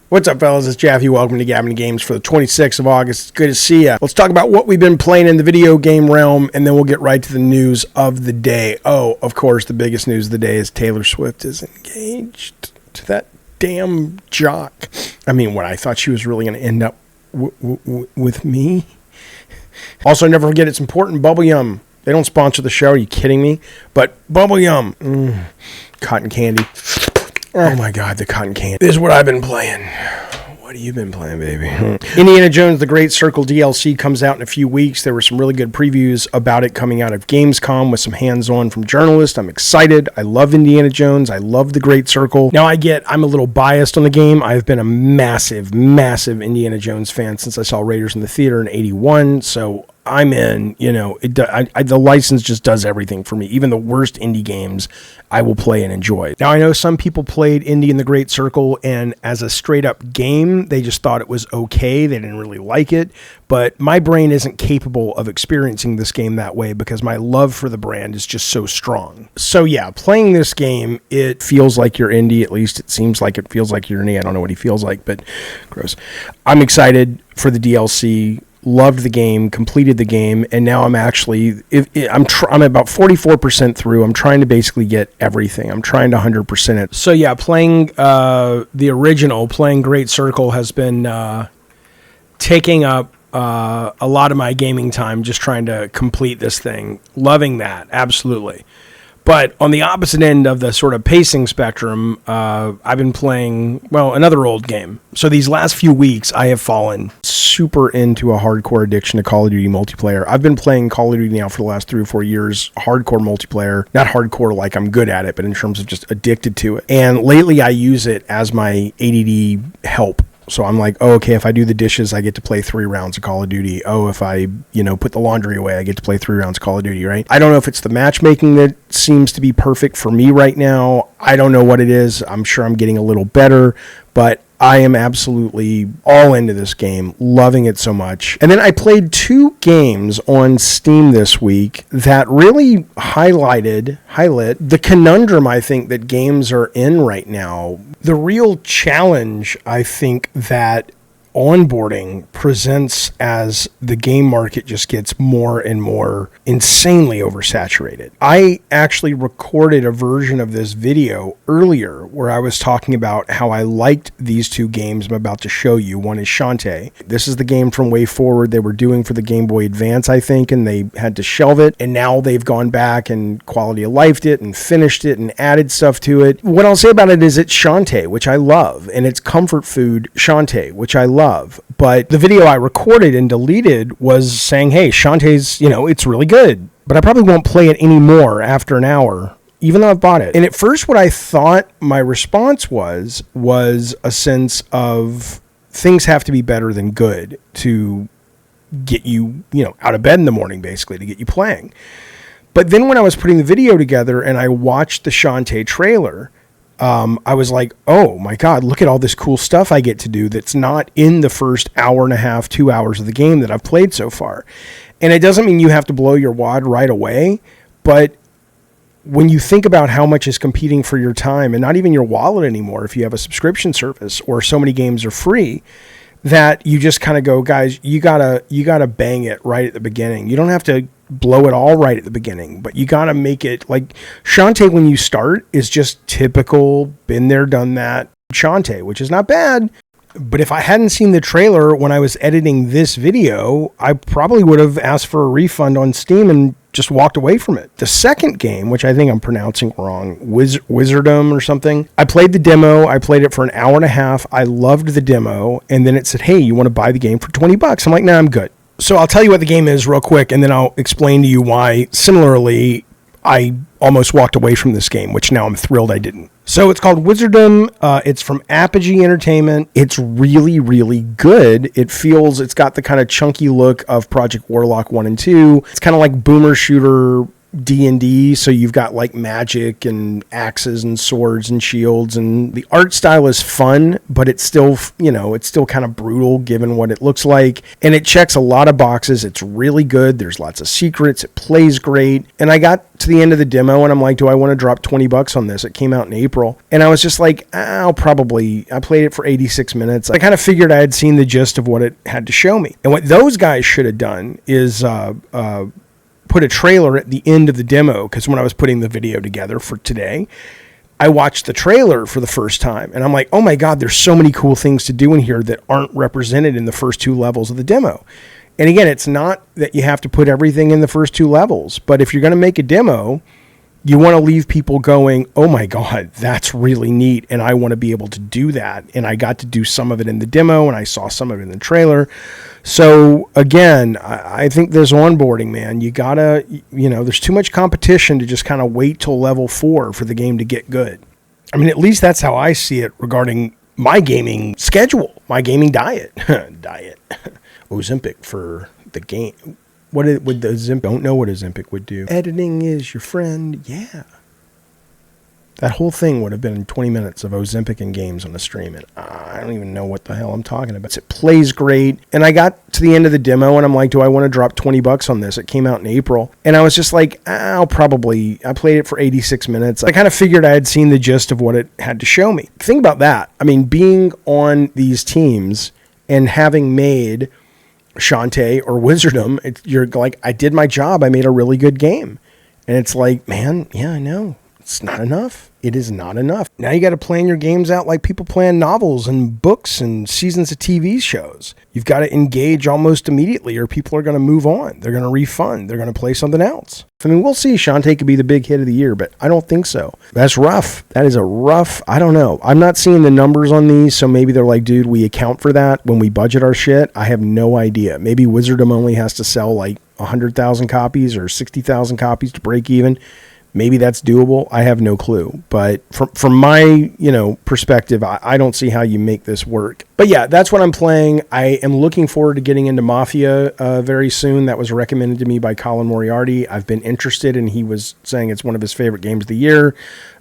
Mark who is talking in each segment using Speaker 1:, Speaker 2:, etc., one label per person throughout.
Speaker 1: What's up, fellas? It's Jaffe. Welcome to gabbinandgames for the 26th of August. It's good to see ya. Let's talk about what we've been playing in the video game realm, and then we'll get right to the news of the day. Oh, of course, the biggest news of the day is Taylor Swift is engaged to that damn jock. I mean, what, I thought she was really going to end up with me? Also, never forget, it's important, BubbleGum. They don't sponsor the show. Are you kidding me? But BubbleGum. Cotton candy. Oh my God, the cotton candy. This is what I've been playing. What have you been playing, baby? Indiana Jones, The Great Circle DLC comes out in a few weeks. There were some really good previews about it coming out of GAMESCOM with some hands-on from journalists. I'm excited. I love Indiana Jones. I love The Great Circle. Now, I'm a little biased on the game. I've been a massive Indiana Jones fan since I saw Raiders in the theater in 81, so I'm in, the license just does everything for me. Even the worst indie games, I will play and enjoy. Now, I know some people played Indie in the Great Circle, and as a straight-up game, they just thought it was okay. They didn't really like it, but my brain isn't capable of experiencing this game that way because my love for the brand is just so strong. So, yeah, playing this game, it feels like you're indie. At least it seems like it feels like you're indie. I don't know what he feels like, but gross. I'm excited for the DLC. Loved the game, completed the game, and now I'm actually, I'm about 44% through. I'm trying to basically get everything. I'm trying to 100% it. So yeah, playing the original, playing Great Circle has been taking up a lot of my gaming time, just trying to complete this thing. Loving that, absolutely. But on the opposite end of the sort of pacing spectrum, I've been playing, another old game. So these last few weeks, I have fallen super into a hardcore addiction to Call of Duty multiplayer. I've been playing Call of Duty now for the last 3 or 4 years, hardcore multiplayer. Not hardcore like I'm good at it, but in terms of just addicted to it. And lately, I use it as my ADD help. So I'm like, okay, if I do the dishes, I get to play 3 rounds of Call of Duty. Oh, if I, put the laundry away, I get to play 3 rounds of Call of Duty, right? I don't know if it's the matchmaking that seems to be perfect for me right now. I don't know what it is. I'm sure I'm getting a little better, but I am absolutely all into this game, loving it so much. And then I played 2 games on Steam this week that really highlight the conundrum I think that games are in right now. The real challenge I think that onboarding presents as the game market just gets more and more insanely oversaturated. I actually recorded a version of this video earlier where I was talking about how I liked these 2 games I'm about to show you. One is Shantae. This is the game from Way Forward they were doing for the Game Boy Advance, I think, and they had to shelve it, and now they've gone back and quality of lifed it and finished it and added stuff to it. What I'll say about it is it's Shantae, which I love, and it's comfort food Shantae, which I love. But the video I recorded and deleted was saying, hey, Shantae's, it's really good, but I probably won't play it anymore after an hour, even though I've bought it. And at first what I thought my response was a sense of things have to be better than good to get you, out of bed in the morning, basically, to get you playing. But then when I was putting the video together and I watched the Shantae trailer, I was like, oh my God, look at all this cool stuff I get to do that's not in the first hour and a half, 2 hours of the game that I've played so far. And it doesn't mean you have to blow your wad right away, but when you think about how much is competing for your time and not even your wallet anymore, if you have a subscription service or so many games are free, that you just kind of go, guys, you gotta bang it right at the beginning. You don't have to blow it all right at the beginning, but you gotta make it like Shantae when you start is just typical, been there, done that Shantae, which is not bad. But if I hadn't seen the trailer when I was editing this video, I probably would have asked for a refund on Steam and just walked away from it. The second game, which I think I'm pronouncing wrong, Wizardum or something, I played the demo. I played it for an hour and a half. I loved the demo. And then it said, hey, you want to buy the game for $20? I'm like, nah, I'm good. So I'll tell you what the game is real quick, and then I'll explain to you why, similarly, I almost walked away from this game, which now I'm thrilled I didn't. So it's called Wizardum. It's from Apogee Entertainment. It's really, really good. It's got the kind of chunky look of Project Warlock 1 and 2. It's kind of like boomer shooter, D&D, so you've got like magic and axes and swords and shields, and the art style is fun, but it's still, it's still kind of brutal given what it looks like, and it checks a lot of boxes. It's really good. There's lots of secrets. It plays great, and I got to the end of the demo, and I'm like, do I want to drop $20 on this? It came out in April, and I was just like, I played it for 86 minutes. I kind of figured I had seen the gist of what it had to show me, and what those guys should have done is put a trailer at the end of the demo, because when I was putting the video together for today, I watched the trailer for the first time, and I'm like, oh my God, there's so many cool things to do in here that aren't represented in the first 2 levels of the demo. And again, it's not that you have to put everything in the first 2 levels, but if you're going to make a demo, you want to leave people going, oh my God, that's really neat, and I want to be able to do that. And I got to do some of it in the demo, and I saw some of it in the trailer. So again, I think this onboarding, man, you gotta, there's too much competition to just kind of wait till level 4 for the game to get good. I mean, at least that's how I see it regarding my gaming schedule, my gaming diet. Ozempic for the game. What would the Ozempic? Don't know what Ozempic would do. Editing is your friend. Yeah. That whole thing would have been 20 minutes of Ozempic and games on the stream, and I don't even know what the hell I'm talking about. It plays great, and I got to the end of the demo, and I'm like, do I want to drop $20 on this? It came out in April, and I was just like, I played it for 86 minutes. I kind of figured I had seen the gist of what it had to show me. Think about that. I mean, being on these teams and having made Shantae or Wizardum, you're like, I did my job. I made a really good game. And it's like, man, yeah, I know. It's not enough. It is not enough. Now you got to plan your games out like people plan novels and books and seasons of TV shows. You've got to engage almost immediately, or people are going to move on. They're going to refund. They're going to play something else. I mean, we'll see. Shantae could be the big hit of the year, but I don't think so. That's rough. That is a rough, I don't know. I'm not seeing the numbers on these, so maybe they're like, dude, we account for that when we budget our shit. I have no idea. Maybe Wizardum only has to sell like 100,000 copies or 60,000 copies to break even. Maybe that's doable. I have no clue. But from my, perspective, I don't see how you make this work. But yeah, that's what I'm playing. I am looking forward to getting into Mafia very soon. That was recommended to me by Colin Moriarty. I've been interested, and he was saying it's one of his favorite games of the year.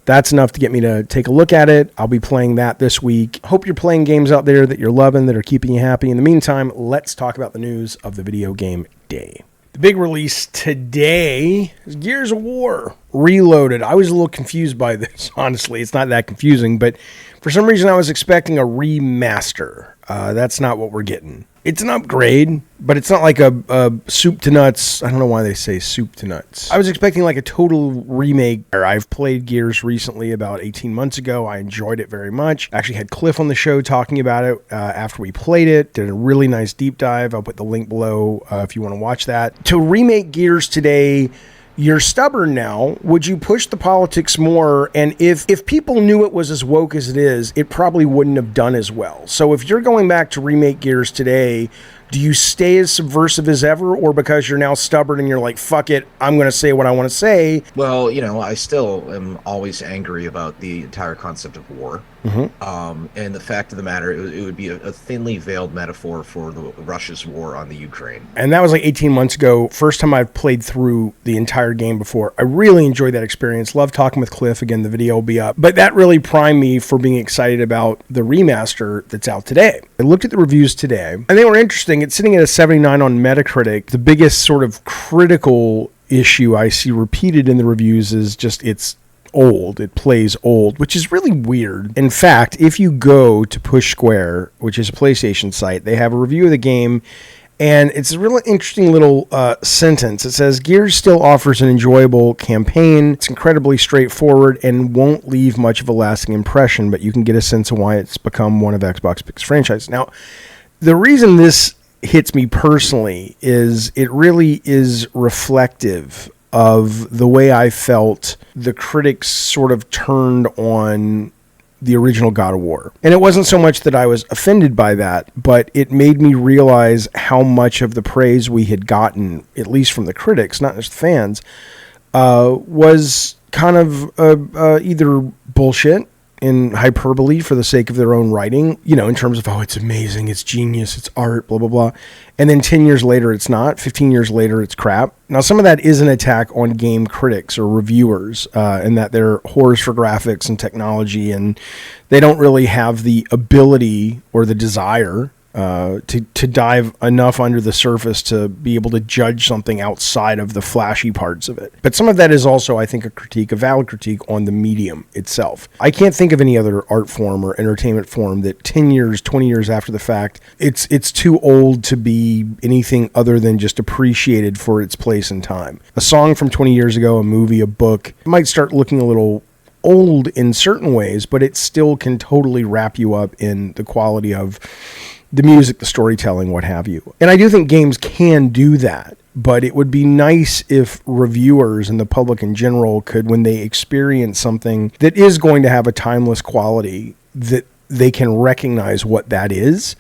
Speaker 1: That's enough to get me to take a look at it. I'll be playing that this week. Hope you're playing games out there that you're loving, that are keeping you happy. In the meantime, let's talk about the news of the video game day. The big release today is Gears of War Reloaded. I was a little confused by this, honestly. It's not that confusing, but for some reason I was expecting a remaster. That's not what we're getting. It's an upgrade, but it's not like a soup to nuts. I don't know why they say soup to nuts. I was expecting like a total remake. I've played Gears recently about 18 months ago. I enjoyed it very much. I actually had Cliff on the show talking about it after we played it. Did a really nice deep dive. I'll put the link below if you want to watch that. To remake Gears today, you're stubborn now. Would you push the politics more? And if people knew it was as woke as it is, it probably wouldn't have done as well. So if you're going back to remake Gears today, do you stay as subversive as ever, or because you're now stubborn and you're like, fuck it, I'm going to say what I want to say?
Speaker 2: Well, I still am always angry about the entire concept of war. Mm-hmm. And the fact of the matter, it would be a thinly veiled metaphor for Russia's war on the Ukraine.
Speaker 1: And that was like 18 months ago. First time I've played through the entire game before. I really enjoyed that experience. Love talking with Cliff. Again, the video will be up. But that really primed me for being excited about the remaster that's out today. I looked at the reviews today, and they were interesting. It's sitting at a 79 on Metacritic. The biggest sort of critical issue I see repeated in the reviews is just it's old. It plays old, which is really weird. In fact, if you go to Push Square, which is a PlayStation site, they have a review of the game, and it's a really interesting little sentence. It says, Gears still offers an enjoyable campaign. It's incredibly straightforward and won't leave much of a lasting impression, but you can get a sense of why it's become one of Xbox's biggest franchises. Now, the reason this hits me personally is it really is reflective of the way I felt the critics sort of turned on the original God of War. And it wasn't so much that I was offended by that, but it made me realize how much of the praise we had gotten, at least from the critics, not just the fans, was kind of either bullshit in hyperbole for the sake of their own writing, you know, in terms of, oh, it's amazing, it's genius, it's art, blah, blah, blah. And then 10 years later, it's not. 15 years later, it's crap. Now, some of that is an attack on game critics or reviewers, in that they're whores for graphics and technology, and they don't really have the ability or the desire to dive enough under the surface to be able to judge something outside of the flashy parts of it. But some of that is also, I think, a valid critique on the medium itself. I can't think of any other art form or entertainment form that 10 years, 20 years after the fact, it's too old to be anything other than just appreciated for its place in time. A song from 20 years ago, a movie, a book, might start looking a little old in certain ways, but it still can totally wrap you up in the quality of the music, the storytelling, what have you. And I do think games can do that, but it would be nice if reviewers and the public in general could, when they experience something that is going to have a timeless quality, that they can recognize what that is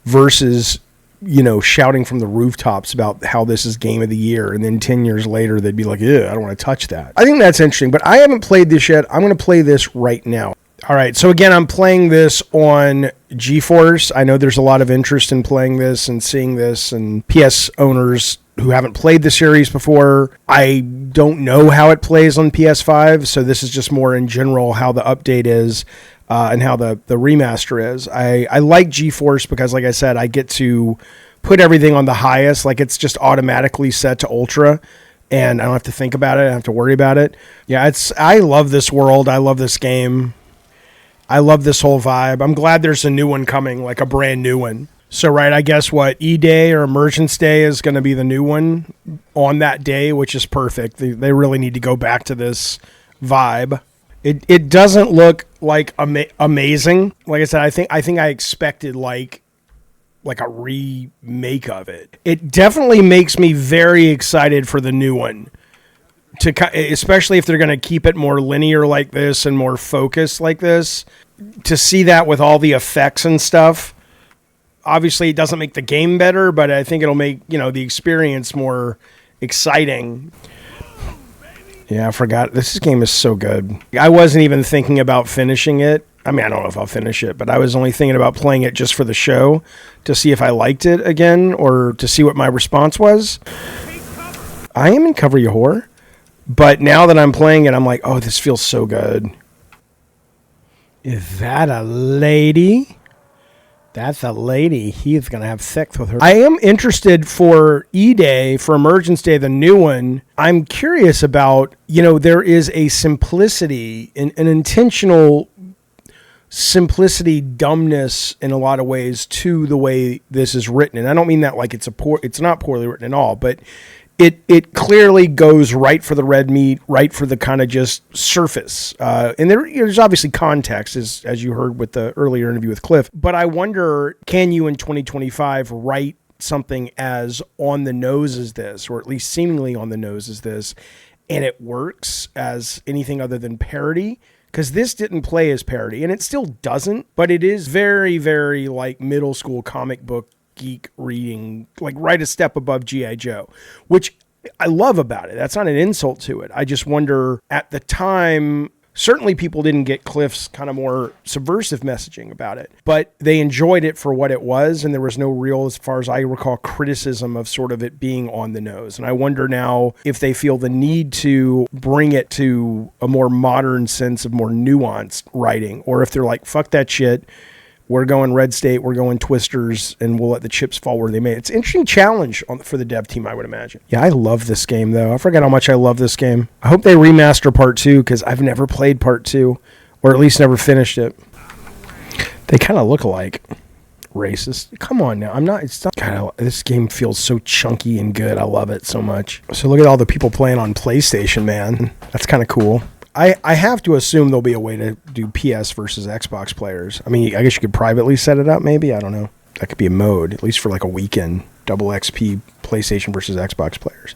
Speaker 1: versus, you know, shouting from the rooftops about how this is game of the year. And then 10 years later, they'd be like, yeah, I don't want to touch that. I think that's interesting, but I haven't played this yet. I'm going to play this right now. All right, so again, I'm playing this on GeForce. I know there's a lot of interest in playing this and seeing this, and PS owners who haven't played the series before. I don't know how it plays on PS5, so this is just more in general how the update is and how the remaster is. I like GeForce because, like I said, I get to put everything on the highest, like it's just automatically set to Ultra, and I don't have to think about it, I don't have to worry about it. Yeah, I love this world, I love this game. I love this whole vibe. I'm glad there's a new one coming, like a brand new one. So, right, I guess what, E-Day or Emergence Day is going to be the new one on that day, which is perfect. They really need to go back to this vibe. It doesn't look like amazing. Like I said, I think I expected like a remake of it. It definitely makes me very excited for the new one. Especially if they're going to keep it more linear like this and more focused like this, to see that with all the effects and stuff. Obviously, it doesn't make the game better, but I think it'll make, you know, the experience more exciting. Yeah, I forgot. This game is so good. I wasn't even thinking about finishing it. I mean, I don't know if I'll finish it, but I was only thinking about playing it just for the show to see if I liked it again or to see what my response was. I am in cover, you whore. But now that I'm playing it, I'm like, oh, this feels so good. Is that a lady? That's a lady. He's going to have sex with her. I am interested for E-Day, for Emergence Day, the new one. I'm curious about, you know, there is a simplicity, an intentional simplicity, dumbness in a lot of ways to the way this is written. And I don't mean that like it's not poorly written at all, but it clearly goes right for the red meat, right for the kind of just surface. And there's obviously context, as you heard with the earlier interview with Cliff. But I wonder, can you in 2025 write something as on the nose as this, or at least seemingly on the nose as this, and it works as anything other than parody? Because this didn't play as parody, and it still doesn't, but it is very, very like middle school comic book geek reading, like right a step above G.I. Joe, which I love about it. That's not an insult to it. I just wonder, at the time, certainly people didn't get Cliff's kind of more subversive messaging about it, but they enjoyed it for what it was, and there was no real, as far as I recall, criticism of sort of it being on the nose. And I wonder now if they feel the need to bring it to a more modern sense of more nuanced writing, or if they're like, fuck that shit, we're going Red State, we're going Twisters, and we'll let the chips fall where they may. It's an interesting challenge for the dev team, I would imagine. Yeah, I love this game, though. I forget how much I love this game. I hope they remaster Part 2, because I've never played Part 2, or at least never finished it. They kind of look alike. Racist. Come on now. I'm not. It's not. God, this game feels so chunky and good. I love it so much. So look at all the people playing on PlayStation, man. That's kind of cool. I have to assume there'll be a way to do PS versus Xbox players. I mean, I guess you could privately set it up, maybe. I don't know. That could be a mode, at least for like a weekend. Double XP PlayStation versus Xbox players.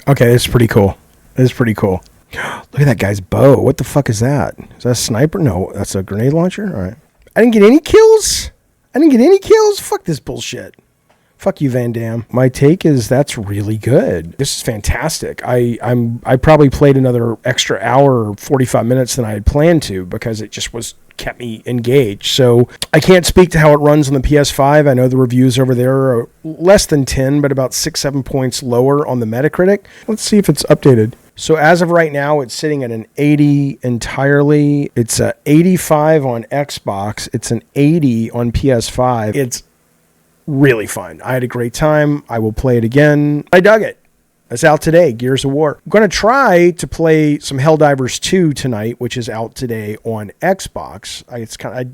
Speaker 1: Okay, this is pretty cool. This is pretty cool. Look at that guy's bow. What the fuck is that? Is that a sniper? No, that's a grenade launcher? All right. I didn't get any kills? Fuck this bullshit. Fuck you, Van Damme. My take is that's really good. This is fantastic. I probably played another extra hour or 45 minutes than I had planned to because it just kept me engaged. So I can't speak to how it runs on the PS5. I know the reviews over there are less than 10, but about 6-7 points lower on the Metacritic. Let's see if it's updated. So as of right now, it's sitting at an 80 entirely. It's a 85 on Xbox. It's an 80 on PS5. It's really fun. I had a great time. I will play it again. I dug it. It's out today, Gears of War. I'm going to try to play some Helldivers 2 tonight, which is out today on Xbox. I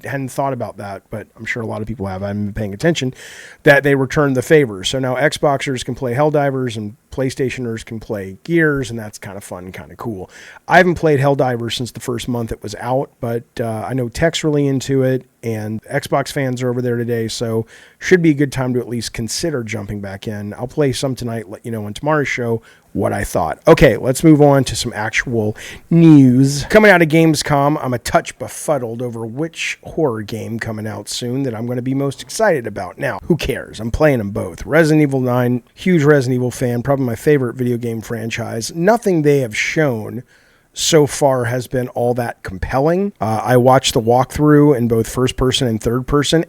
Speaker 1: hadn't thought about that, but I'm sure a lot of people have. I haven't been paying attention that they returned the favor. So now Xboxers can play Helldivers and PlayStationers can play Gears, and that's kind of fun, kind of cool. I haven't played Helldivers since the first month it was out, but I know Tech's really into it, and Xbox fans are over there today, so should be a good time to at least consider jumping back in. I'll play some tonight, let you know on tomorrow's show what I thought. Okay, let's move on to some actual news. Coming out of Gamescom, I'm a touch befuddled over which horror game coming out soon that I'm going to be most excited about. Now, who cares? I'm playing them both. Resident Evil 9, huge Resident Evil fan, probably my favorite video game franchise. Nothing they have shown so far has been all that compelling. I watched the walkthrough in both first person and third person.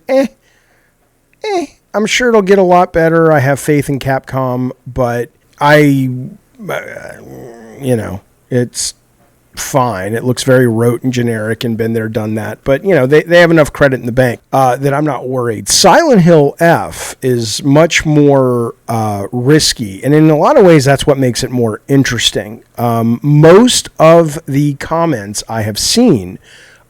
Speaker 1: I'm sure it'll get a lot better. I have faith in Capcom, but it's fine. It looks very rote and generic and been there, done that. But, they have enough credit in the bank that I'm not worried. Silent Hill F is much more risky. And in a lot of ways, that's what makes it more interesting. Most of the comments I have seen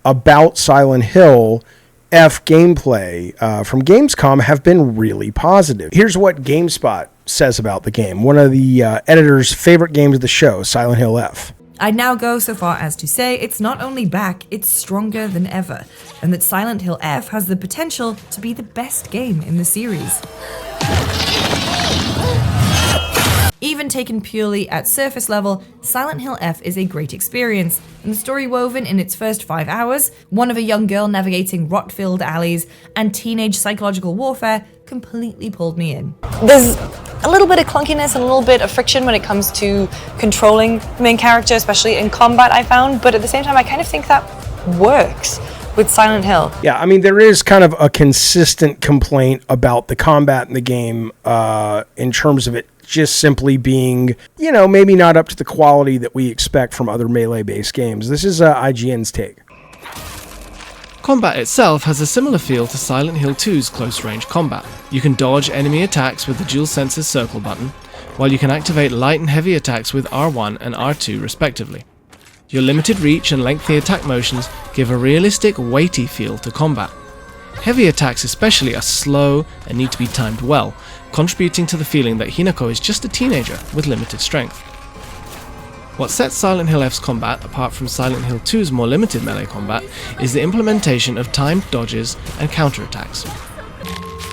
Speaker 1: about Silent Hill F gameplay from Gamescom have been really positive. Here's what GameSpot says about the game. One of the editor's favorite games of the show, Silent Hill F.
Speaker 3: I'd now go so far as to say it's not only back, it's stronger than ever, and that Silent Hill F has the potential to be the best game in the series. Even taken purely at surface level, Silent Hill F is a great experience, and the story woven in its first 5 hours, one of a young girl navigating rot-filled alleys, and teenage psychological warfare completely pulled me in. There's a little bit of clunkiness and a little bit of friction when it comes to controlling the main character, especially in combat, I found, but at the same time, I kind of think that works with Silent Hill.
Speaker 1: Yeah, I mean, there is kind of a consistent complaint about the combat in the game in terms of it just simply being, maybe not up to the quality that we expect from other melee-based games. This is IGN's take.
Speaker 4: Combat itself has a similar feel to Silent Hill 2's close-range combat. You can dodge enemy attacks with the DualSense's circle button, while you can activate light and heavy attacks with R1 and R2 respectively. Your limited reach and lengthy attack motions give a realistic, weighty feel to combat. Heavy attacks especially are slow and need to be timed well, contributing to the feeling that Hinako is just a teenager with limited strength. What sets Silent Hill F's combat apart from Silent Hill 2's more limited melee combat is the implementation of timed dodges and counterattacks.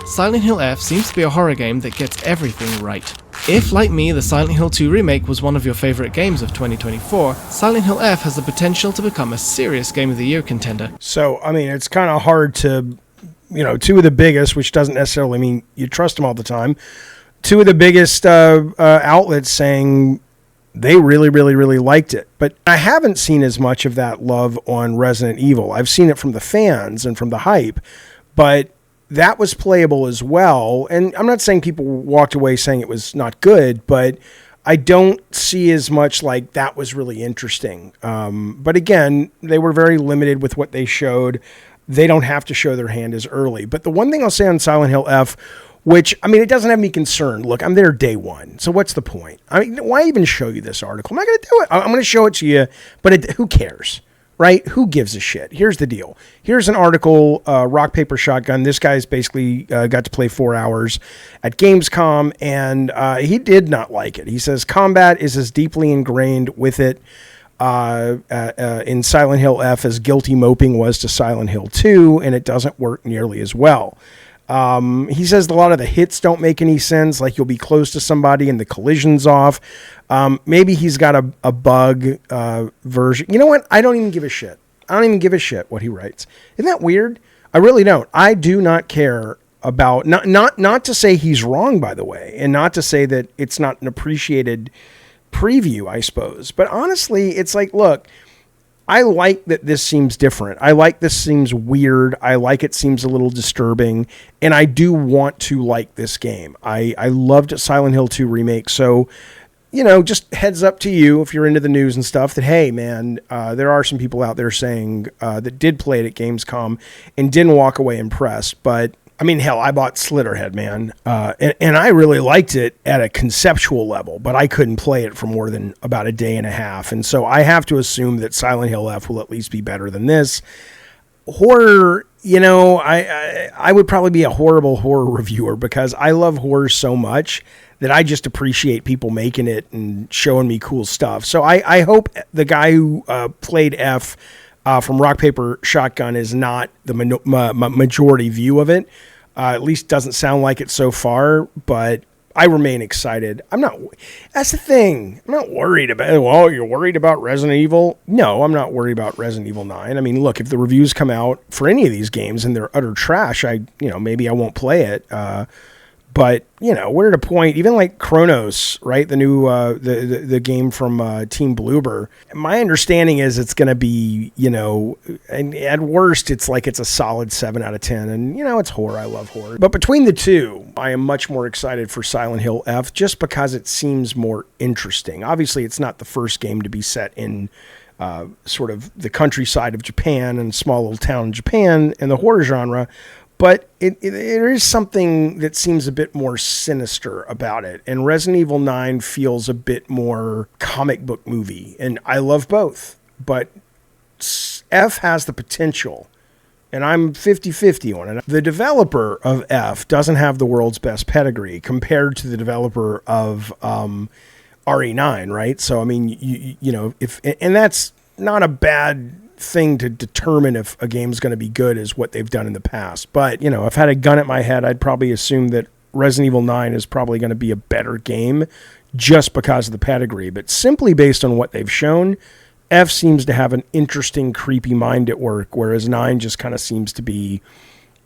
Speaker 4: Silent Hill F seems to be a horror game that gets everything right. If, like me, the Silent Hill 2 remake was one of your favourite games of 2024, Silent Hill F has the potential to become a serious Game of the Year contender.
Speaker 1: So, I mean, it's kind of hard to, two of the biggest, which doesn't necessarily mean you trust them all the time, two of the biggest outlets saying they really, really, really liked it. But I haven't seen as much of that love on Resident Evil. I've seen it from the fans and from the hype, but that was playable as well. And I'm not saying people walked away saying it was not good, but I don't see as much like that was really interesting. But again, they were very limited with what they showed. They don't have to show their hand as early. But the one thing I'll say on Silent Hill F, which, I mean, it doesn't have me concerned. Look, I'm there day one. So what's the point? I mean, why even show you this article? I'm not going to do it. I'm going to show it to you, but who cares? Right? Who gives a shit? Here's the deal. Here's an article, Rock, Paper, Shotgun. This guy's basically got to play 4 hours at Gamescom, and he did not like it. He says, combat is as deeply ingrained with it in Silent Hill F as Guilty Moping was to Silent Hill 2, and it doesn't work nearly as well. He says a lot of the hits don't make any sense, like you'll be close to somebody and the collision's off. Maybe he's got a bug version. You know what? I don't even give a shit. I don't even give a shit what he writes. Isn't that weird? I really don't. I do not care about not to say he's wrong, by the way, and not to say that it's not an appreciated preview, I suppose. But honestly, it's like, look, I like that this seems different. I like this seems weird. I like it seems a little disturbing. And I do want to like this game. I loved Silent Hill 2 Remake. So, just heads up to you if you're into the news and stuff that, hey, man, there are some people out there saying that did play it at Gamescom and didn't walk away impressed. But I mean, hell, I bought Slitterhead, man, and I really liked it at a conceptual level, but I couldn't play it for more than about a day and a half, and so I have to assume that Silent Hill F will at least be better than this. Horror, I would probably be a horrible horror reviewer because I love horror so much that I just appreciate people making it and showing me cool stuff. So I hope the guy who played F from Rock, Paper, Shotgun is not the majority view of it. At least doesn't sound like it so far, but I remain excited. That's the thing. I'm not worried about, well, you're worried about Resident Evil? No, I'm not worried about Resident Evil 9. I mean, look, if the reviews come out for any of these games and they're utter trash, maybe I won't play it. But, we're at a point, even like Chronos, right? The new, the game from Team Bloober. My understanding is it's going to be, and at worst, it's a solid 7 out of 10. And, it's horror. I love horror. But between the two, I am much more excited for Silent Hill F just because it seems more interesting. Obviously, it's not the first game to be set in sort of the countryside of Japan and small little town in Japan in the horror genre. But there is something that seems a bit more sinister about it. And Resident Evil 9 feels a bit more comic book movie. And I love both. But F has the potential. And I'm 50-50 on it. The developer of F doesn't have the world's best pedigree compared to the developer of RE9, right? So, I mean, and that's not a bad thing to determine if a game's going to be good is what they've done in the past. But, if I had a gun at my head, I'd probably assume that Resident Evil 9 is probably going to be a better game just because of the pedigree. But simply based on what they've shown, F seems to have an interesting, creepy mind at work, whereas 9 just kind of seems to be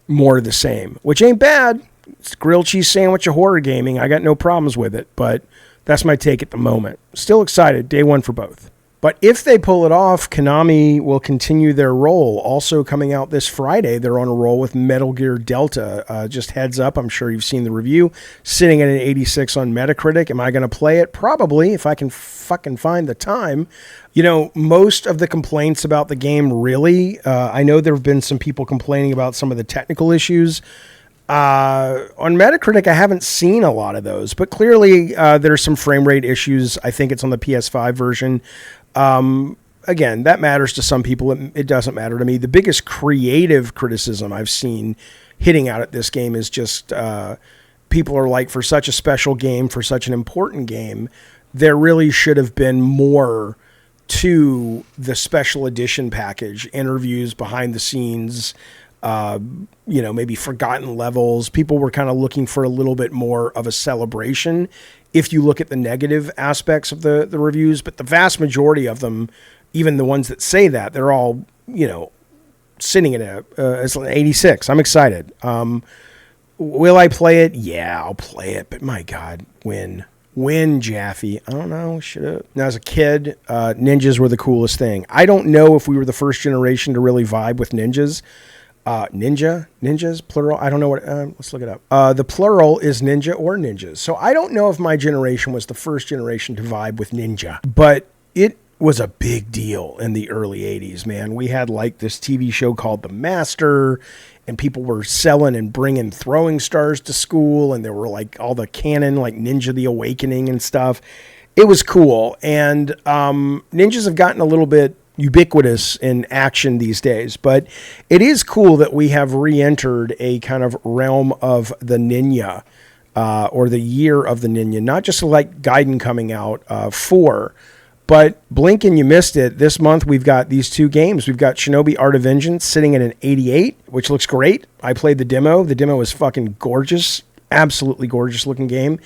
Speaker 1: more of the same, which ain't bad. It's grilled cheese sandwich of horror gaming. I got no problems with it, but that's my take at the moment. Still excited. Day one for both. But if they pull it off, Konami will continue their roll. Also coming out this Friday, they're on a roll with Metal Gear Delta. Just heads up, I'm sure you've seen the review. Sitting at an 86 on Metacritic. Am I going to play it? Probably, if I can fucking find the time. Most of the complaints about the game, really, I know there have been some people complaining about some of the technical issues. On Metacritic, I haven't seen a lot of those, but clearly there's some frame rate issues. I think it's on the PS5 version. Again, that matters to some people. It doesn't matter to me. The biggest creative criticism I've seen hitting out at this game is just people are like, for such a special game, for such an important game, there really should have been more to the special edition package, interviews, behind the scenes, maybe forgotten levels. People were kind of looking for a little bit more of a celebration if you look at the negative aspects of the reviews, but the vast majority of them, even the ones that say that, they're all, sitting at it's an 86. I'm excited. Will I play it? Yeah, I'll play it, but my God, when Jaffe? I don't know. Should have. Now, as a kid, ninjas were the coolest thing. I don't know if we were the first generation to really vibe with ninjas. Ninjas, plural. I don't know what, let's look it up. The plural is ninja or ninjas. So I don't know if my generation was the first generation to vibe with ninja, but it was a big deal in the early 80s, man. We had like this TV show called The Master, and people were selling and bringing throwing stars to school. And there were like all the canon, like Ninja the Awakening and stuff. It was cool. And, ninjas have gotten a little bit ubiquitous in action these days, but it is cool that we have re-entered a kind of realm of the ninja, or the year of the ninja, not just like Gaiden coming out 4, but blink and you missed it. This month we've got these two games. We've got Shinobi Art of Vengeance sitting at an 88, which looks great. I played the demo. The demo is fucking gorgeous. Absolutely gorgeous looking game.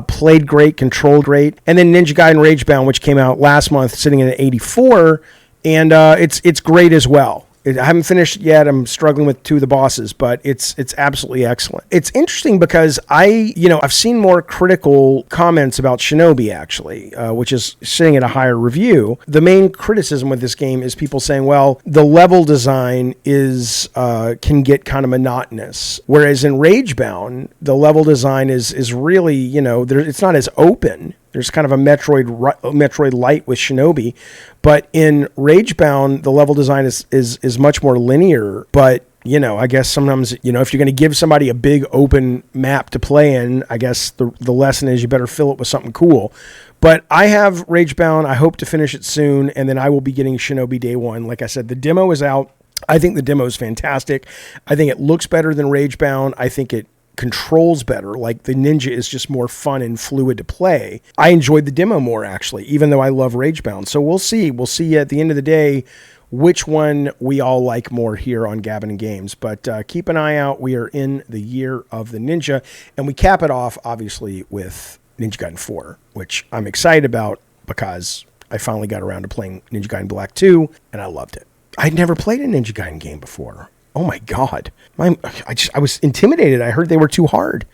Speaker 1: Played great, controlled great. And then Ninja Gaiden Ragebound, which came out last month, sitting at an 84. And it's great as well. I haven't finished it yet. I'm struggling with 2 of the bosses, but it's absolutely excellent. It's interesting because I've seen more critical comments about Shinobi, actually, which is sitting at a higher review. The main criticism with this game is people saying, well, the level design can get kind of monotonous, whereas in Ragebound, the level design is really, it's not as open. There's kind of a Metroid light with Shinobi, but in Ragebound, the level design is much more linear. But I guess sometimes if you're going to give somebody a big open map to play in, I guess the lesson is you better fill it with something cool. But I have Ragebound. I hope to finish it soon, and then I will be getting Shinobi day one. Like I said, the demo is out. I think the demo is fantastic. I think it looks better than Ragebound. I think it controls better. Like, the ninja is just more fun and fluid to play. I enjoyed the demo more, actually, even though I love Ragebound. So we'll see at the end of the day which one we all like more here on Gabbin' and Games. But keep an eye out. We are in the year of the ninja, and we cap it off obviously with Ninja Gaiden 4, which I'm excited about because I finally got around to playing Ninja Gaiden Black 2 and I loved it. I'd never played a Ninja Gaiden game before. Oh my God. I was intimidated. I heard they were too hard.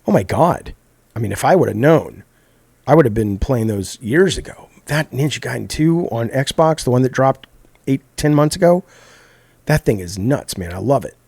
Speaker 1: Oh my God. I mean, if I would have known, I would have been playing those years ago. That Ninja Gaiden 2 on Xbox, the one that dropped 8-10 months ago, that thing is nuts, man. I love it.